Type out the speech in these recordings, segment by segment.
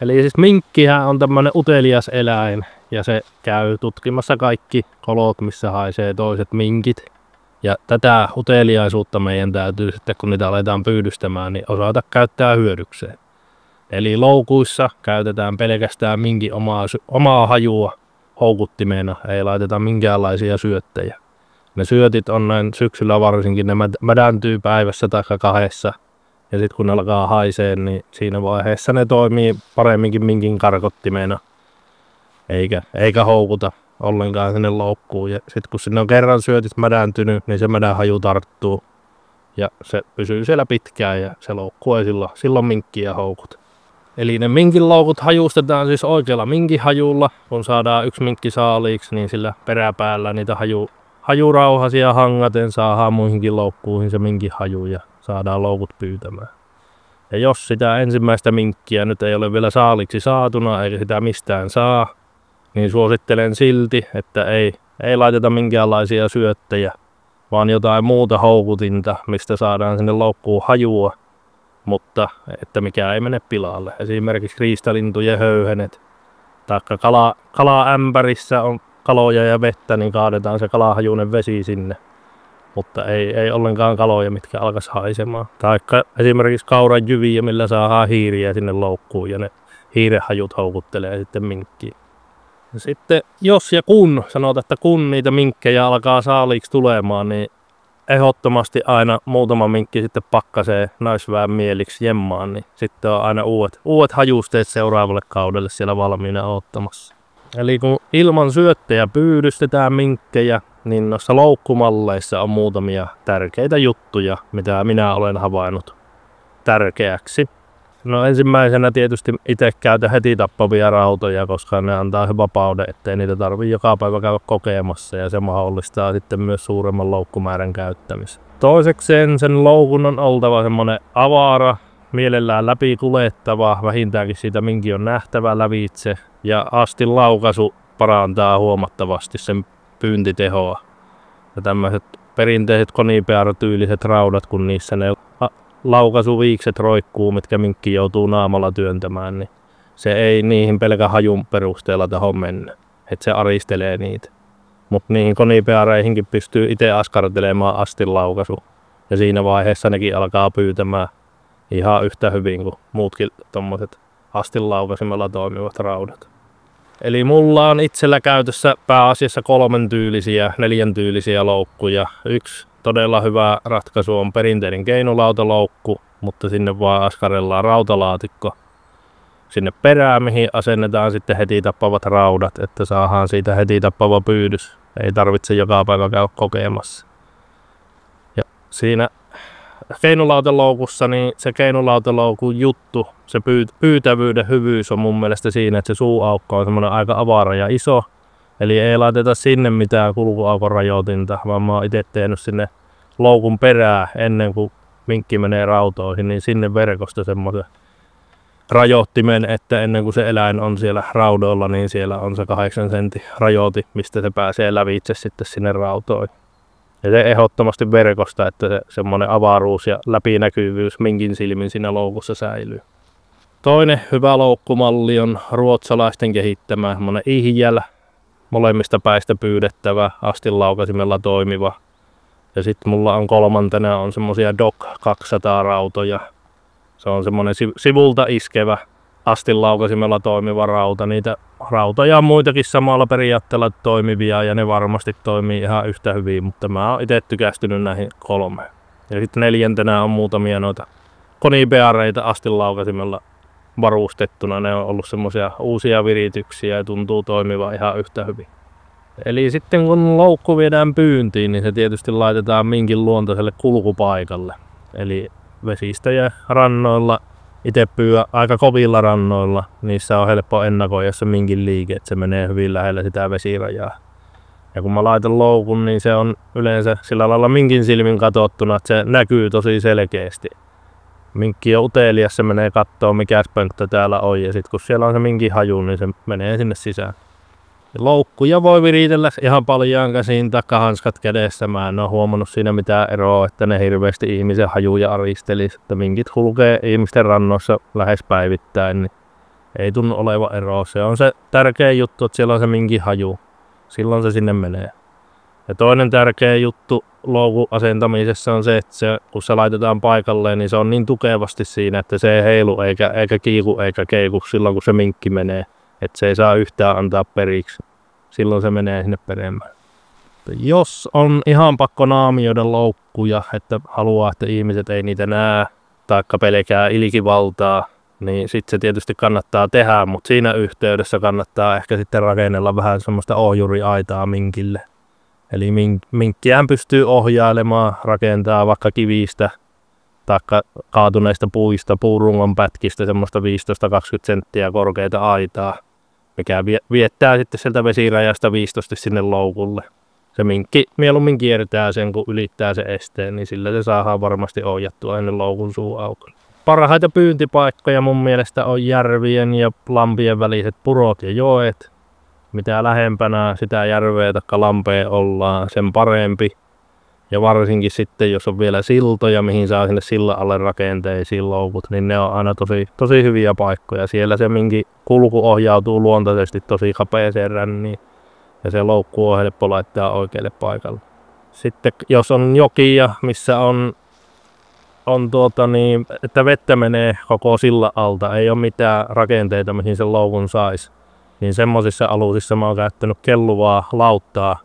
Eli siis minkkihän on tämmönen utelias eläin ja se käy tutkimassa kaikki kolot, missä haisee toiset minkit. Ja tätä uteliaisuutta meidän täytyy sitten, kun niitä aletaan pyydystämään, niin osata käyttää hyödykseen. Eli loukuissa käytetään pelkästään minkin omaa hajua houkuttimena, ei laiteta minkäänlaisia syöttejä. Ne syötit on näin syksyllä varsinkin, ne mädäntyy päivässä tai kahdessa. Ja sitten kun ne alkaa haisee, niin siinä vaiheessa ne toimii paremminkin minkin karkottimena, eikä houkuta ollenkaan sinne loukkuun. Ja sitten kun sinne on kerran syötit mädäntynyt, niin se mädän haju tarttuu ja se pysyy siellä pitkään ja se loukku ei silloin minkkiä houkuta. Eli ne minkin loukut hajustetaan siis oikealla minkihajulla. Kun saadaan yksi minkki saaliiksi, niin sillä peräpäällä niitä hajurauhasia hangaten saadaan muihinkin loukkuihin se minkin haju ja saadaan loukut pyytämään. Ja jos sitä ensimmäistä minkkiä nyt ei ole vielä saaliksi saatuna eikä sitä mistään saa, niin suosittelen silti, että ei laiteta minkäänlaisia syöttejä, vaan jotain muuta houkutinta, mistä saadaan sinne loukkuun hajua, mutta että mikä ei mene pilalle. Esimerkiksi riistalintujen höyhenet, taikka kalaämpärissä on kaloja ja vettä, niin kaadetaan se kalahajuinen vesi sinne. Mutta ei ollenkaan kaloja, mitkä alkaisi haisemaan. Taikka esimerkiksi kauran jyviä, millä saadaan hiiriä sinne loukkuun ja ne hiirehajut houkuttelee sitten minkkiin. Ja sitten jos ja kun, sanotaan, että kun niitä minkkejä alkaa saaliiksi tulemaan, niin ehdottomasti aina muutama minkki sitten pakkasee naisväen mieliksi jemmaan, niin sitten on aina uudet hajusteet seuraavalle kaudelle siellä valmiina odottamassa. Eli kun ilman syöttejä pyydystetään minkkejä, niin noissa loukkumalleissa on muutamia tärkeitä juttuja, mitä minä olen havainnut tärkeäksi. No ensimmäisenä tietysti itse käytän heti tappavia rautoja, koska ne antaa vapauden, ettei niitä tarvitse joka päivä käydä kokemassa ja se mahdollistaa sitten myös suuremman loukkumäärän käyttämisen. Toisekseen sen loukun on oltava semmoinen avara, mielellään läpi kuljettava, vähintäänkin siitä minkin on nähtävä lävitse ja astin laukaisu parantaa huomattavasti sen pyyntitehoa. Ja tämmöiset perinteiset konipearotyyliset raudat, kun niissä ne laukaisuviikset roikkuu, mitkä minkki joutuu naamalla työntämään, niin se ei niihin pelkän hajun perusteella taho mennä. Että se aristelee niitä. Mutta niihin konipeareihinkin pystyy itse askartelemaan astin laukaisu. Ja siinä vaiheessa nekin alkaa pyytämään ihan yhtä hyvin kuin muutkin tommoset astin laukaisimella toimivat raudat. Eli mulla on itsellä käytössä pääasiassa 4 tyylisiä loukkuja. Yksi todella hyvä ratkaisu on perinteinen keinulautaloukku, mutta sinne vaan askarellaan rautalaatikko sinne perään, mihin asennetaan sitten heti tappavat raudat, että saadaan siitä heti tappava pyydys. Ei tarvitse joka päivä käydä kokemassa. Ja siinä keinulautaloukussa, niin se keinulautaloukun juttu, se pyytävyyden hyvyys on mun mielestä siinä, että se suuaukko on semmoinen aika avara ja iso. Eli ei laiteta sinne mitään kulkuaukon rajoitinta, vaan mä oon itse tehnyt sinne loukun perää ennen kuin minkki menee rautoihin, niin sinne verkosta semmoisen rajoittimen, että ennen kuin se eläin on siellä raudoilla, niin siellä on se 8 sentin rajoiti, mistä se pääsee lävitse sitten sinne rautoihin. Ja se ehdottomasti verkosta, että se semmoinen avaruus ja läpinäkyvyys minkin silmin siinä loukussa säilyy. Toinen hyvä loukkumalli on ruotsalaisten kehittämä semmoinen ihjäl, molemmista päistä pyydettävä, astin laukaisimella toimiva. Ja sitten mulla on kolmantena on semmosia DOC 200 rautoja. Se on semmoinen sivulta iskevä, astin laukaisimella toimiva rauta. Niitä rautoja on muitakin samalla periaatteella toimivia ja ne varmasti toimii ihan yhtä hyvin, mutta mä oon itse tykästynyt näihin 3. Ja sitten 4. on muutamia noita konipeareita astin laukaisimella varustettuna. Ne on ollut semmoisia uusia virityksiä ja tuntuu toimiva ihan yhtä hyvin. Eli sitten kun loukku viedään pyyntiin, niin se tietysti laitetaan minkin luontaiselle kulkupaikalle. Eli vesistöjä rannoilla, itse pyyä aika kovilla rannoilla, niissä on helppo ennakoida se minkin liike, että se menee hyvin lähellä sitä vesirajaa. Ja kun mä laitan loukun, niin se on yleensä sillä lailla minkin silmin katsottuna, että se näkyy tosi selkeästi. Minkki on utelias, se menee kattoo mikä pönttö täällä on ja sit kun siellä on se minkin haju, niin se menee sinne sisään. Ja loukkuja voi viritellä ihan paljaan käsiin takahanskat kädessä. Mä en oo huomannut siinä mitään eroa, että ne hirveästi ihmisen hajuja aristelis. Että minkit hulkee ihmisten rannoissa lähes päivittäin, niin Ei tunnu oleva ero. Se on se tärkeä juttu, että siellä on se minkin haju. Silloin se sinne menee. Ja toinen tärkeä juttu loukun asentamisessa on se, että kun se laitetaan paikalleen, niin se on niin tukevasti siinä, että se ei heilu eikä kiiku eikä keiku silloin, kun se minkki menee. Että se ei saa yhtään antaa periksi. Silloin se menee sinne peremmään. Jos on ihan pakko naamioida loukkuja, että haluaa, että ihmiset ei niitä näe, taikka pelkää ilkivaltaa, niin sitten se tietysti kannattaa tehdä, mutta siinä yhteydessä kannattaa ehkä sitten rakennella vähän semmoista ohjuriaitaa minkille. Eli minkkiään pystyy ohjailemaan, rakentaa vaikka kivistä tai kaatuneista puista, puurungon pätkistä semmoista 15-20 senttiä korkeita aitaa, mikä viettää sitten sieltä vesirajasta 15 sinne loukulle. Se minkki mieluummin kiertää sen, kun ylittää se esteen, niin sillä se saadaan varmasti ohjattua ennen loukun suuaukoa. Parhaita pyyntipaikkoja mun mielestä on järvien ja lampien väliset purot ja joet. Mitä lähempänä sitä järveä tai lampea ollaan, sen parempi. Ja varsinkin sitten, jos on vielä siltoja, mihin saa sinne sillan alle rakenteisiin loukut, niin ne on aina tosi hyviä paikkoja. Siellä se minkin kulku ohjautuu luontaisesti tosi kapeeseen ränniin. Ja se loukku on helppo laittaa oikealle paikalle. Sitten jos on jokia, missä on että vettä menee koko sillan alta, ei ole mitään rakenteita, mihin sen loukun saisi, niin semmoisissa alusissa mä oon käyttänyt kelluvaa lauttaa,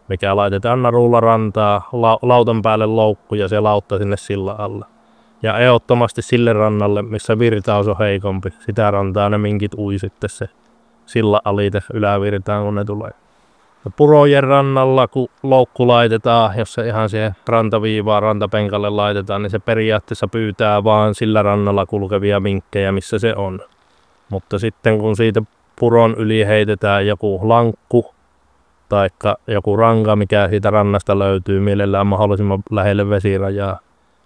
mikä laitetaan narulla rantaa, lautan päälle loukku ja se lautta sinne sillan alla. Ja ehdottomasti sille rannalle, missä virtaus on heikompi, sitä rantaa ne minkit ui sitten se sillan alite ylävirtaan, kun ne tulee. Ja purojen rannalla, kun loukku laitetaan, jos se ihan siihen rantaviivaan rantapenkalle laitetaan, niin se periaatteessa pyytää vaan sillä rannalla kulkevia minkkejä, missä se on. Mutta sitten kun siitä puron yli heitetään joku lankku tai joku ranka, mikä siitä rannasta löytyy mielellään mahdollisimman lähelle vesirajaa,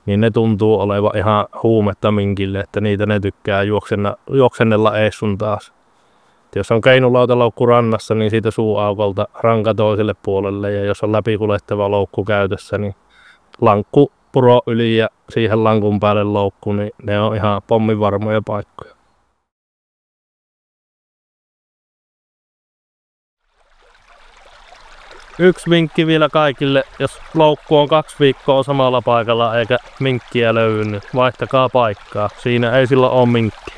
niin ne tuntuu olevan ihan huumetta minkille, että niitä ne tykkää juoksennella ees sun taas. Jos on keinulautaloukku rannassa, niin siitä suuaukolta ranka toiselle puolelle, ja jos on läpikulettava loukku käytössä, niin lankku puro yli ja siihen lankun päälle loukku, niin ne on ihan pomminvarmoja paikkoja. Yksi vinkki vielä kaikille, jos loukku on 2 viikkoa samalla paikalla eikä minkkiä löydy, niin vaihtakaa paikkaa. Siinä ei silloin ole minkkiä.